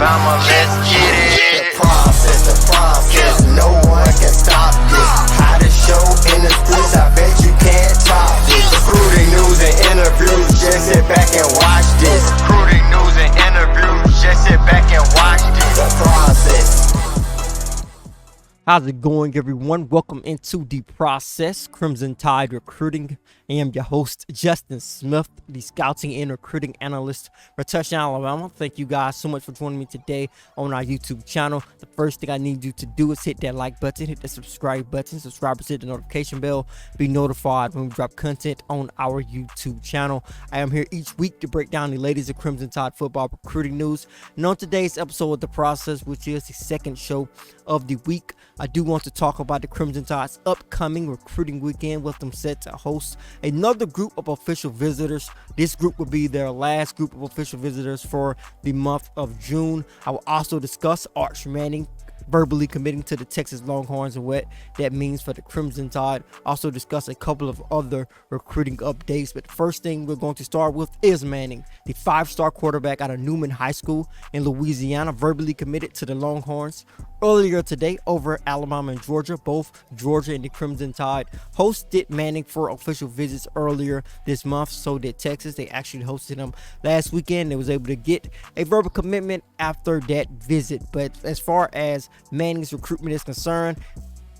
Alabama, let's get it. The process, no one can stop this. Hottest show in the streets, I bet you can't top this. Recruiting news and interviews, just sit back and watch this. Recruiting news and interviews, just sit back and watch this. The process. How's it going, everyone? Welcome into The Process, Crimson Tide Recruiting. I am your host, Justin Smith, the scouting and recruiting analyst for Touchdown Alabama. Thank you guys so much for joining me today on our YouTube channel. The first thing I need you to do is hit that like button, hit the subscribe button, hit the notification bell, be notified when we drop content on our YouTube channel. I am here each week to break down the latest of Crimson Tide football recruiting news. And on today's episode of The Process, which is the second show of the week, I do want to talk about the Crimson Tide's upcoming recruiting weekend, with them set to host another group of official visitors. This group will be their last group of official visitors for the month of June. I will also discuss Arch Manning verbally committing to the Texas Longhorns and what that means for the Crimson Tide. Also discuss a couple of other recruiting updates. But the first thing we're going to start with is Manning, the 5-star quarterback out of Newman High School in Louisiana, verbally committed to the Longhorns earlier today over Alabama and Georgia. Both Georgia and the Crimson Tide hosted Manning for official visits earlier this month. So did Texas. They actually hosted him last weekend. They was able to get a verbal commitment after that visit. But as far as Manning's recruitment is concerned,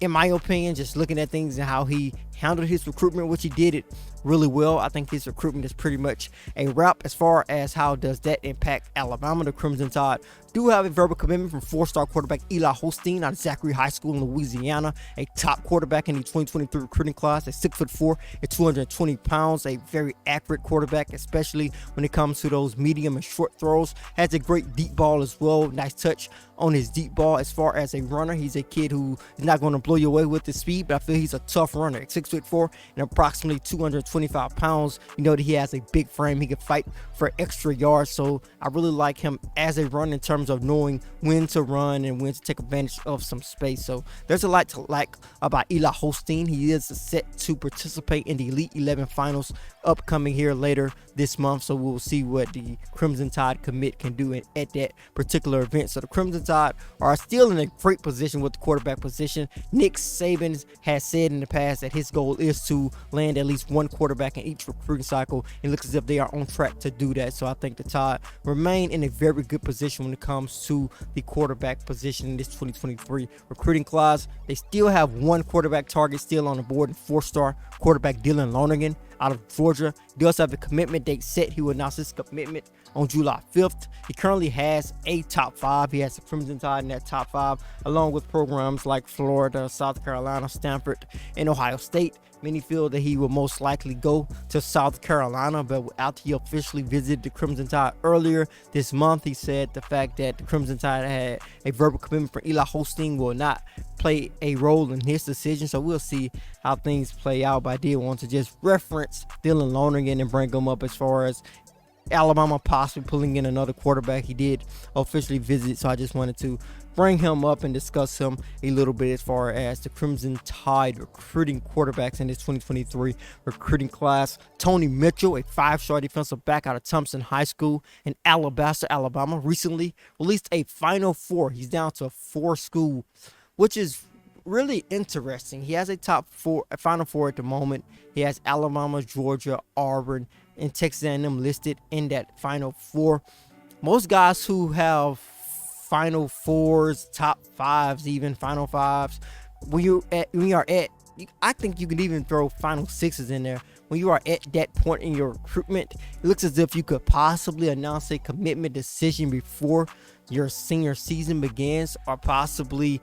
in my opinion, just looking at things and how he handled his recruitment, which he did it really well, I think his recruitment is pretty much a wrap. As far as how does that impact Alabama, the Crimson Tide do have a verbal commitment from 4-star quarterback Eli Holstein out of Zachary High School in Louisiana, a top quarterback in the 2023 recruiting class, at 6'4" and 220 pounds, a very accurate quarterback, especially when it comes to those medium and short throws. Has a great deep ball as well, nice touch on his deep ball. As far as a runner, he's a kid who is not going to blow you away with his speed, but I feel he's a tough runner. At 6'4" and approximately 225 pounds, you know that he has a big frame. He can fight for extra yards, so I really like him as a runner in terms of knowing when to run and when to take advantage of some space. So there's a lot to like about Eli Holstein. He is set to participate in the Elite 11 finals upcoming here later this month, so we'll see what the Crimson Tide commit can do at that particular event. So the Crimson Tide are still in a great position with the quarterback position. Nick Saban has said in the past that his goal is to land at least one quarterback in each recruiting cycle. It looks as if they are on track to do that. So I think the Tide remain in a very good position when it comes to the quarterback position in this 2023 recruiting class. They still have one quarterback target still on the board, and 4-star quarterback Lonergan out of Georgia. He does have a commitment date set. He will announce his commitment on July 5th. He currently has a top 5. He has the Crimson Tide in that top 5, along with programs like Florida, South Carolina, Stanford, and Ohio State. Many feel that he will most likely go to South Carolina, but after he officially visited the Crimson Tide earlier this month, he said the fact that the Crimson Tide had a verbal commitment for Eli Holstein will not play a role in his decision. So we'll see how things play out, but I did want to just reference Dylan Lonergan and bring him up as far as Alabama possibly pulling in another quarterback. He did officially visit, so I just wanted to bring him up and discuss him a little bit as far as the Crimson Tide recruiting quarterbacks in this 2023 recruiting class. Tony Mitchell, a 5-star defensive back out of Thompson High School in Alabaster, Alabama, recently released a Final Four. He's down to 4 schools, which is really interesting. He has a Final Four at the moment. He has Alabama, Georgia, Auburn, and Texas A&M listed in that Final Four. Most guys who have Final Fours, top 5s, even Final 5s, I think you could even throw Final 6s in there. When you are at that point in your recruitment, it looks as if you could possibly announce a commitment decision before your senior season begins, or possibly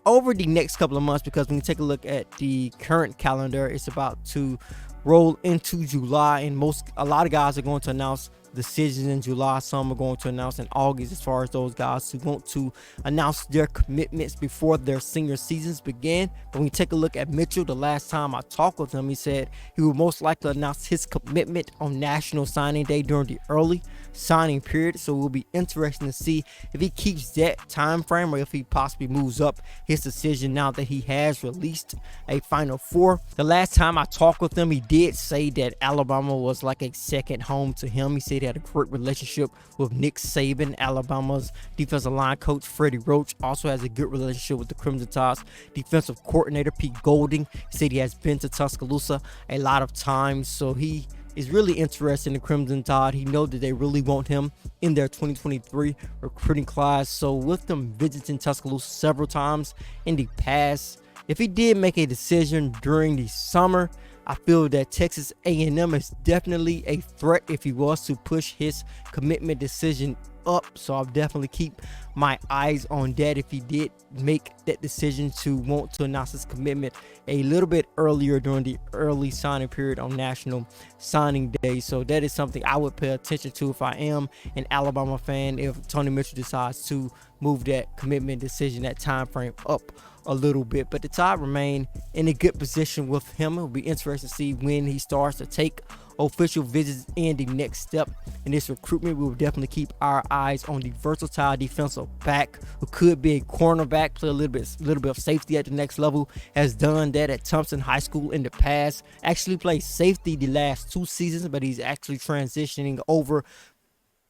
over the next couple of months, because when you take a look at the current calendar, it's about to roll into July, and a lot of guys are going to announce decisions in July. Some are going to announce in August, as far as those guys who want to announce their commitments before their senior seasons begin. But when you take a look at Mitchell, the last time I talked with him, he said he would most likely announce his commitment on National Signing Day during the early signing period. So it will be interesting to see if he keeps that time frame or if he possibly moves up his decision now that he has released a Final Four. The last time I talked with him, he did say that Alabama was like a second home to him. He said He had a great relationship with Nick Saban, Alabama's defensive line coach. Freddie Roach also has a good relationship with the Crimson Tide's defensive coordinator, Pete Golding. He said he has been to Tuscaloosa a lot of times, so he is really interested in the Crimson Tide. He knows that they really want him in their 2023 recruiting class. So with them visiting Tuscaloosa several times in the past, if he did make a decision during the summer, I feel that Texas A&M is definitely a threat if he was to push his commitment decision up. So I'll definitely keep my eyes on that if he did make that decision to want to announce his commitment a little bit earlier during the early signing period on National Signing Day. So that is something I would pay attention to if I am an Alabama fan, if Tony Mitchell decides to move that commitment decision, that time frame up a little bit. But the Tide remain in a good position with him. It'll be interesting to see when he starts to take official visits in the next step in this recruitment. We will definitely keep our eyes on the versatile defensive back who could be a cornerback, play a little bit of safety at the next level. Has done that at Thompson High School in the past. Actually played safety the last 2 seasons, but he's actually transitioning over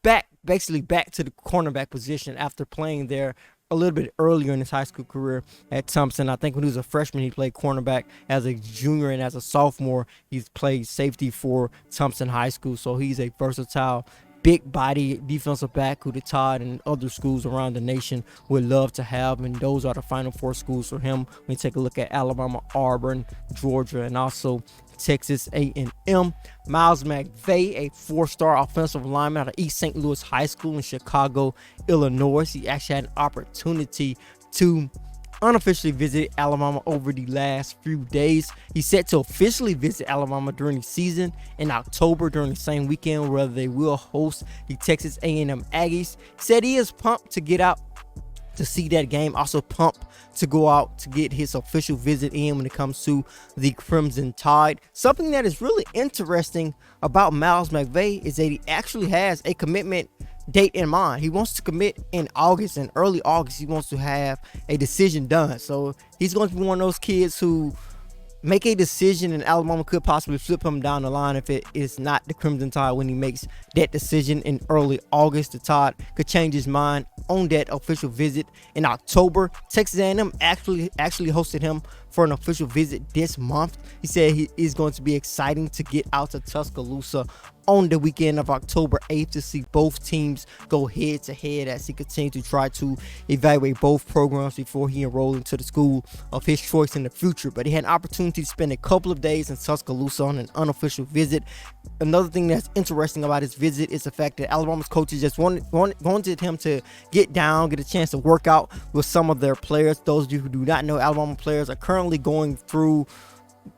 back to the cornerback position after playing there a little bit earlier in his high school career at Thompson. I think when he was a freshman, he played cornerback. As a junior and as a sophomore, he's played safety for Thompson High School. So he's a versatile, big body defensive back who the Tide and other schools around the nation would love to have. And those are the Final Four schools for him. When you take a look at Alabama, Auburn, Georgia, and also Texas A&M. Miles McVay, a 4-star offensive lineman out of East St. Louis High School in Chicago, Illinois. He actually had an opportunity to unofficially visit Alabama over the last few days. He's set to officially visit Alabama during the season in October during the same weekend where they will host the Texas A&M Aggies. Said he is pumped to get out to see that game. Also pumped to go out to get his official visit in when it comes to the Crimson Tide. Something that is really interesting about Miles McVay is that he actually has a commitment date in mind. He wants to commit in August, in early August. He wants to have a decision done. So he's going to be one of those kids who make a decision and Alabama could possibly flip him down the line if it is not the Crimson Tide when he makes that decision in early August. The Tide could change his mind on that official visit in October. Texas A&M actually hosted him for an official visit this month. He said he is going to be exciting to get out to Tuscaloosa on the weekend of October 8th to see both teams go head to head as he continues to try to evaluate both programs before he enrolled into the school of his choice in the future. But he had an opportunity to spend a couple of days in Tuscaloosa on an unofficial visit. Another thing that's interesting about his visit is the fact that Alabama's coaches just wanted him to get down, get a chance to work out with some of their players. Those of you who do not know, Alabama players are currently going through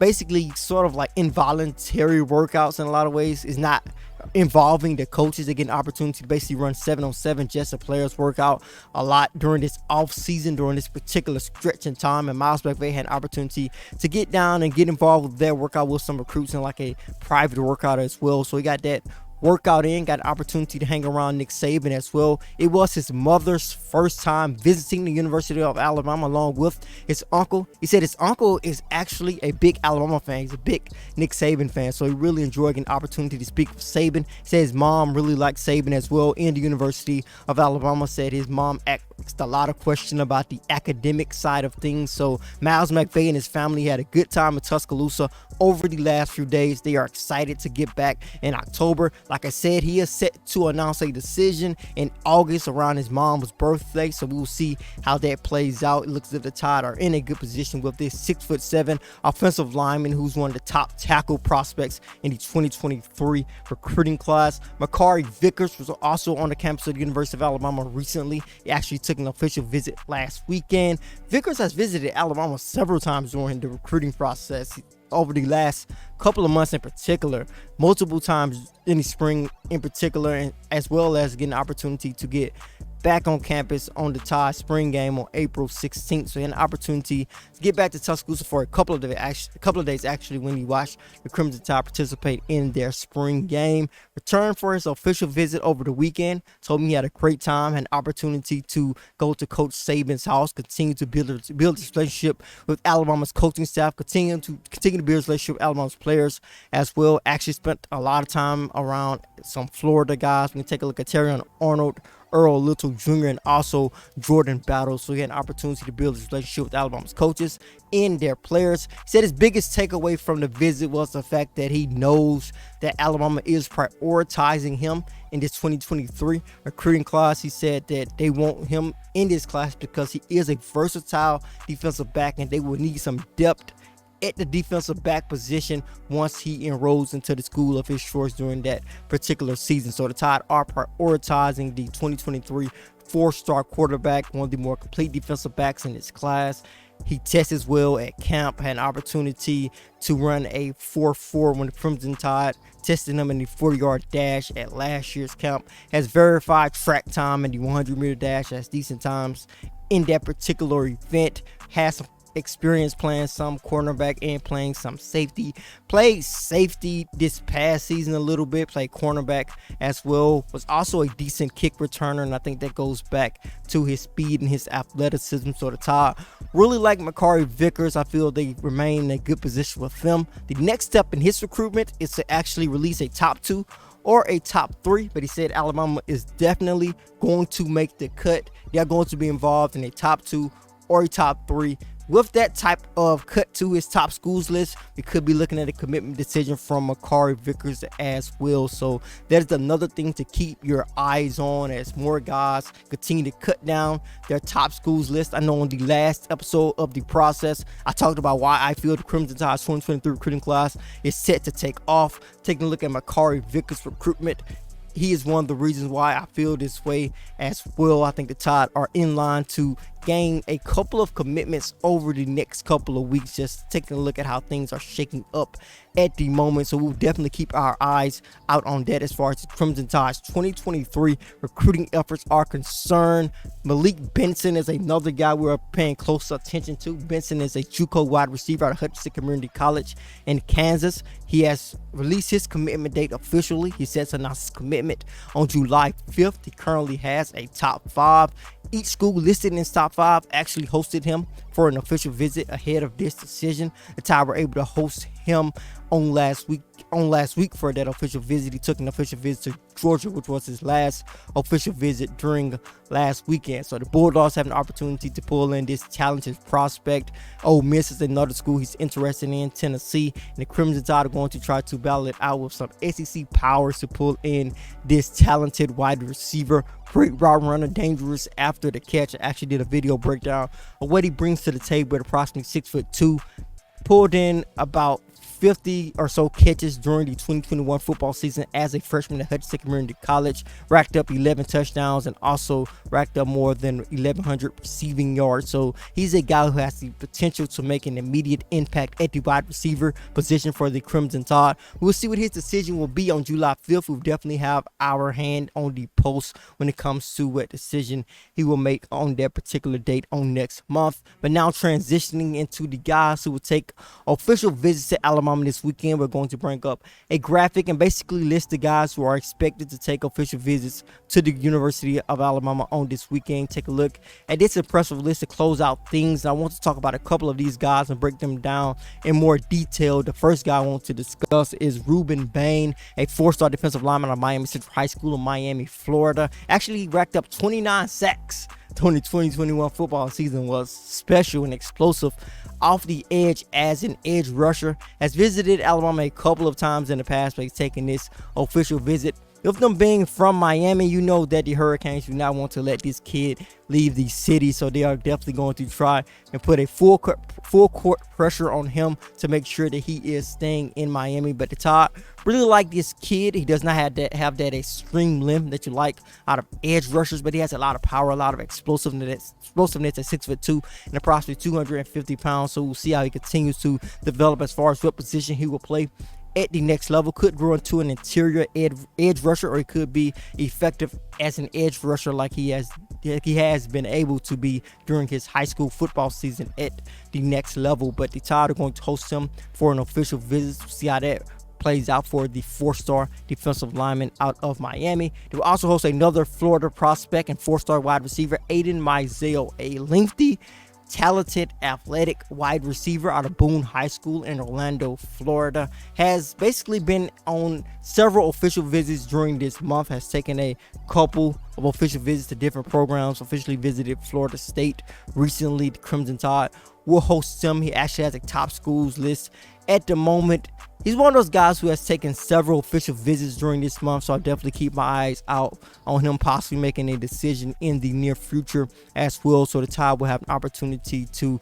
basically sort of like involuntary workouts in a lot of ways. Is not involving the coaches. They get an opportunity to basically run 7-on-7 just the players work out a lot during this off season, during this particular stretch in time. And Miles McVay had an opportunity to get down and get involved with their workout with some recruits in like a private workout as well. So he got that workout in, got an opportunity to hang around Nick Saban as well. It was his mother's first time visiting the University of Alabama along with his uncle. He said his uncle is actually a big Alabama fan. He's a big Nick Saban fan, so he really enjoyed an opportunity to speak with Saban. He said his mom really liked Saban as well in the University of Alabama. Said his mom asked a lot of questions about the academic side of things. So Miles McVay and his family had a good time in Tuscaloosa over the last few days. They are excited to get back in October. Like I said, he is set to announce a decision in August around his mom's birthday. So we will see how that plays out. It looks as if the Tide are in a good position with this 6'7" offensive lineman who's one of the top tackle prospects in the 2023 recruiting class. Makari Vickers was also on the campus of the University of Alabama recently. He actually took an official visit last weekend. Vickers has visited Alabama several times during the recruiting process over the last couple of months in particular, multiple times in the spring in particular, and as well as getting an opportunity to get back on campus on the Tide spring game on April 16th. So he had an opportunity to get back to Tuscaloosa for a couple of days actually when he watched the Crimson Tide participate in their spring game. Returned for his official visit over the weekend. Told me he had a great time, had an opportunity to go to Coach Saban's house, continue to build his relationship with Alabama's coaching staff, continue to build his relationship with Alabama's players as well. Actually spent a lot of time around some Florida guys. We can take a look at Terrion Arnold, Earl Little Jr., and also Jordan Battle. So he had an opportunity to build his relationship with Alabama's coaches and their players. He said his biggest takeaway from the visit was the fact that he knows that Alabama is prioritizing him in this 2023 recruiting class. He said that they want him in this class because he is a versatile defensive back and they will need some depth at the defensive back position once he enrolls into the school of his choice during that particular season. So the Tide are prioritizing the 2023 four-star quarterback, one of the more complete defensive backs in this class. He tested well at camp, had an opportunity to run a 4.4 when the Crimson Tide tested him in the 40-yard dash at last year's camp. Has verified track time in the 100-meter dash as decent times in that particular event. Has some experience playing some cornerback and playing some safety. Played safety this past season a little bit, played cornerback as well. Was also a decent kick returner, and I think that goes back to his speed and his athleticism. So the Tide really like Makari Vickers. I feel they remain in a good position with them. The next step in his recruitment is to actually release a top 2 or a top 3, but he said Alabama is definitely going to make the cut. They are going to be involved in a top 2 or a top 3. With that type of cut to his top schools list, we could be looking at a commitment decision from Makari Vickers as well. So that's another thing to keep your eyes on as more guys continue to cut down their top schools list. I know on the last episode of the process, I talked about why I feel the Crimson Tide's 2023 recruiting class is set to take off. Taking a look at Makari Vickers' recruitment, he is one of the reasons why I feel this way as well. I think the Tide are in line to gain a couple of commitments over the next couple of weeks, just taking a look at how things are shaking up at the moment. So we'll definitely keep our eyes out on that as far as the Crimson Tide's 2023 recruiting efforts are concerned. Malik Benson is another guy we're paying close attention to. Benson is a JUCO wide receiver out of Hutchinson Community College in Kansas. He has released his commitment date officially. He says announced his commitment on July 5th. He currently has a top 5. Each school listed in his top 5 actually hosted him for an official visit ahead of this decision. The Tide were able to host him on last week for that official visit. He took an official visit to Georgia, which was his last official visit during last weekend. So the Bulldogs have an opportunity to pull in this talented prospect. Ole Miss is another school he's interested in, Tennessee, and the Crimson Tide are going to try to battle it out with some SEC powers to pull in this talented wide receiver. Great route runner, dangerous after the catch. I actually did a video breakdown of what he brings to the table at approximately 6'2". Pulled in about 50 or so catches during the 2021 football season as a freshman at Hutchinson Community College, racked up 11 touchdowns and also racked up more than 1,100 receiving yards. So he's a guy who has the potential to make an immediate impact at the wide receiver position for the Crimson Tide. We'll see what his decision will be on July 5th. We'll definitely have our hand on the pulse when it comes to what decision he will make on that particular date on next month. But now transitioning into the guys who will take official visits to Alabama this weekend, we're going to bring up a graphic and basically list the guys who are expected to take official visits to the University of Alabama on this weekend. Take a look at this impressive list to close out things. I want to talk about a couple of these guys and break them down in more detail. The first guy I want to discuss is Ruben Bain, a 4-star defensive lineman of Miami Central High School in Miami, Florida. Actually, he racked up 29 sacks. 2020-21 football season was special and explosive off the edge as an edge rusher. Has visited Alabama a couple of times in the past, but he's taking this official visit. With them being from Miami, you know that the Hurricanes do not want to let this kid leave the city, so they are definitely going to try and put a full court pressure on him to make sure that he is staying in Miami. But the Tide really like this kid. He does not have that extreme limb that you like out of edge rushers, but he has a lot of power, a lot of explosiveness at 6'2" and approximately 250 pounds. So we'll see how he continues to develop as far as what position he will play at the next level. Could grow into an interior edge rusher, or he could be effective as an edge rusher like he has been able to be during his high school football season at the next level. But the Tide are going to host him for an official visit to see how that plays out for the 4-star defensive lineman out of Miami. They will also host another Florida prospect and 4-star wide receiver, Aiden Mizell, a lengthy talented, athletic wide receiver out of Boone High School in Orlando, Florida, has basically been on several official visits during this month, has taken a couple of official visits to different programs, officially visited Florida State recently. The Crimson Tide will host him. He actually has a top schools list at the moment. He's one of those guys who has taken several official visits during this month, so I'll definitely keep my eyes out on him possibly making a decision in the near future as well. So the Tide will have an opportunity to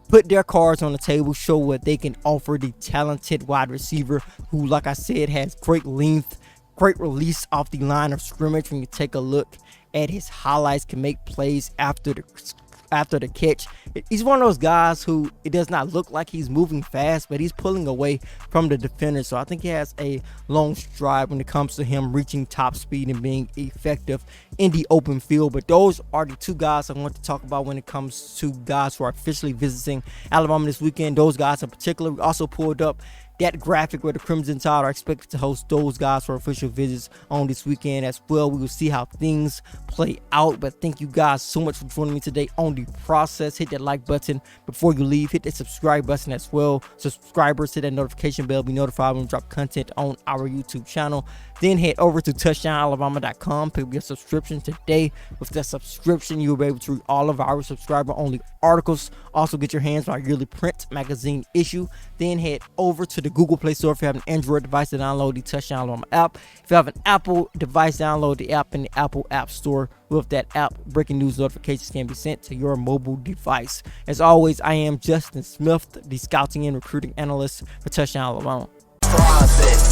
put their cards on the table, show what they can offer the talented wide receiver who, like I said, has great length, great release off the line of scrimmage. When you take a look at his highlights, can make plays after the catch. He's one of those guys who it does not look like he's moving fast, but he's pulling away from the defender. So I think he has a long stride when it comes to him reaching top speed and being effective in the open field. But those are the two guys I want to talk about when it comes to guys who are officially visiting Alabama this weekend. Those guys in particular. We also pulled up that graphic where the Crimson Tide are expected to host those guys for official visits on this weekend as well. We will see how things play out, but thank you guys so much for joining me today on The Process. Hit that like button before you leave. Hit that subscribe button as well. Subscribers, hit that notification bell, be notified when we drop content on our YouTube channel. Then head over to touchdownalabama.com, pick up your subscription today. With that subscription, you'll be able to read all of our subscriber-only articles. Also, get your hands on our yearly print magazine issue. Then head over to the Google Play Store if you have an Android device to download the Touchdown Alabama app. If you have an Apple device, download the app in the Apple App Store. With that app, breaking news notifications can be sent to your mobile device. As always, I am Justin Smith, the scouting and recruiting analyst for Touchdown Alabama. Process.